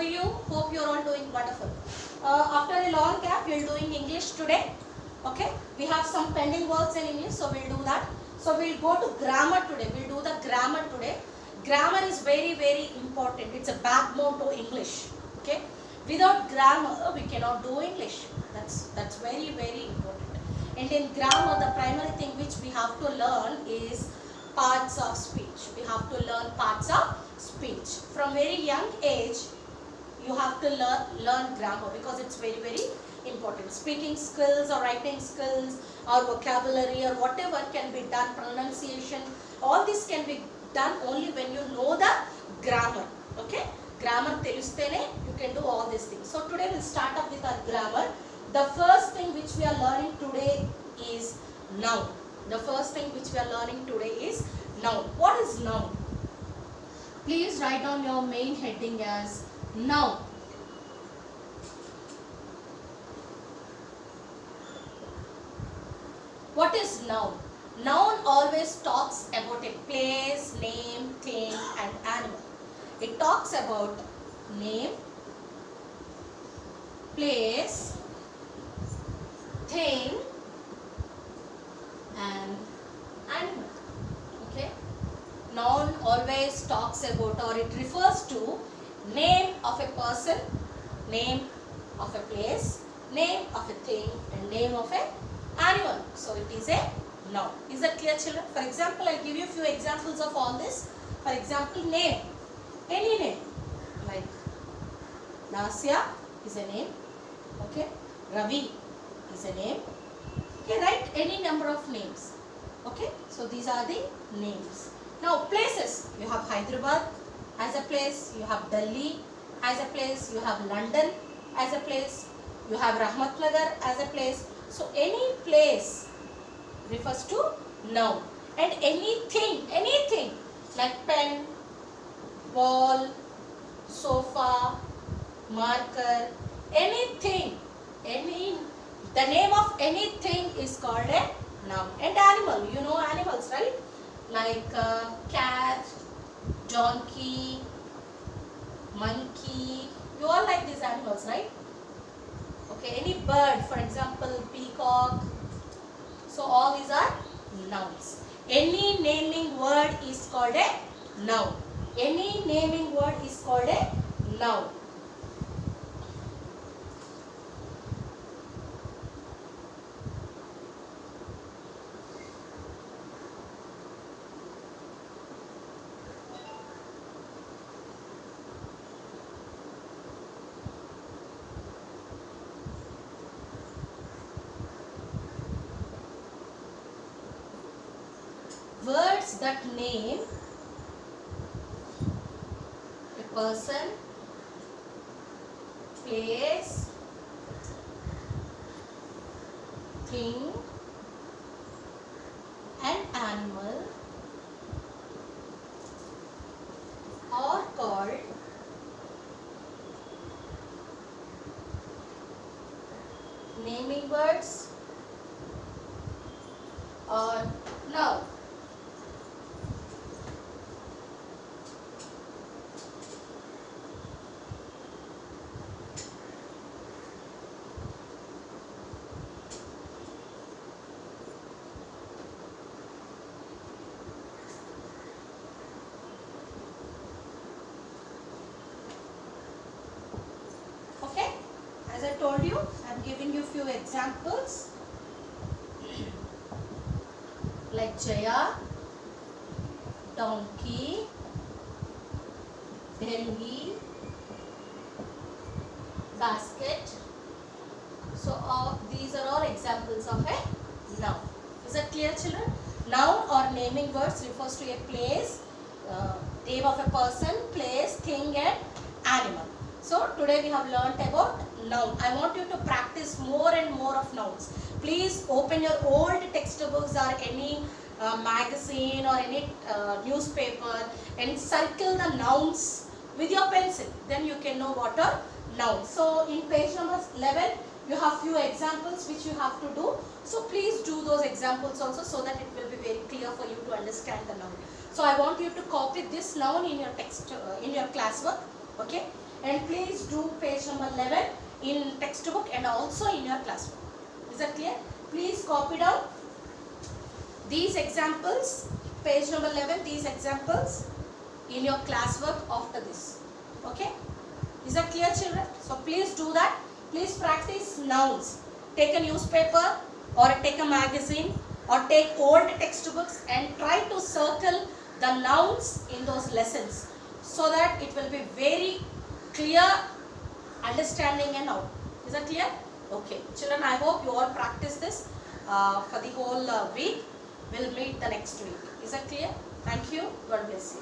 you? Hope you are all doing wonderful. After a long gap, we are doing English today. Okay, we have some pending words in English, so we'll do that. So we'll go to grammar today. We'll do the grammar today. Grammar is very, very important. It's a backbone to English. Okay, without grammar, we cannot do English. That's very, very important. And in grammar, the primary thing which we have to learn is parts of speech. We have to learn parts of speech. From very young age, you have to learn grammar because it's very, very important. Speaking skills or writing skills or vocabulary or whatever can be done, pronunciation, all this can be done only when you know the grammar. Okay, grammar telustene you can do all these things. So today we'll start up with our grammar. The first thing which we are learning today is noun. The first thing which we are learning today is noun. What is noun? Please write down your main heading as noun. What is noun? Noun always talks about a place, name, thing and animal. It talks about name, place, thing and animal. Okay. Noun always talks about or it refers to name of a person, name of a place, name of a thing and name of a animal. So it is a noun. Is that clear, children? For example, I'll give you a few examples of all this. For example, name. Any name. Like Nasya is a name. Okay. Ravi is a name. Okay, write any number of names. Okay. So these are the names. Now places. You have Hyderabad as a place. You have Delhi as a place. You have London as a place. You have Rahmatnagar as a place. So any place refers to noun. And anything like pen, ball, sofa, marker, anything, the name of anything is called a noun. And animal, you know animals, right? Like cat, donkey, monkey, you all like these animals, right? Okay, any bird, for example, peacock. So all these are nouns. Any naming word is called a noun. Any naming word is called a noun. Words that name a person, place, thing and animal are called naming words or noun. As I told you, I am giving you few examples like Jaya, donkey, Delhi, basket. So these are all examples of a noun. Is that clear, children? Noun or naming words refers to a place, name of a person, place, thing and animal. So today we have learnt about noun. I want you to practice more and more of nouns. Please open your old textbooks or any magazine or any newspaper and circle the nouns with your pencil. Then you can know what are nouns. So in page number 11, you have few examples which you have to do. So please do those examples also so that it will be very clear for you to understand the noun. So I want you to copy this noun in your text, in your classwork. Okay, and please do page number 11 in textbook and also in your classroom. Is that clear? Please copy down these examples, page number 11, these examples in your classwork after this. Okay, is that clear, children? So please do that. Please practice nouns. Take a newspaper or take a magazine or take old textbooks and try to circle the nouns in those lessons so that it will be very clear understanding and out. Is that clear? Okay, children, I hope you all practice this for the whole week. We'll meet the next week. Is that clear? Thank you. God bless you.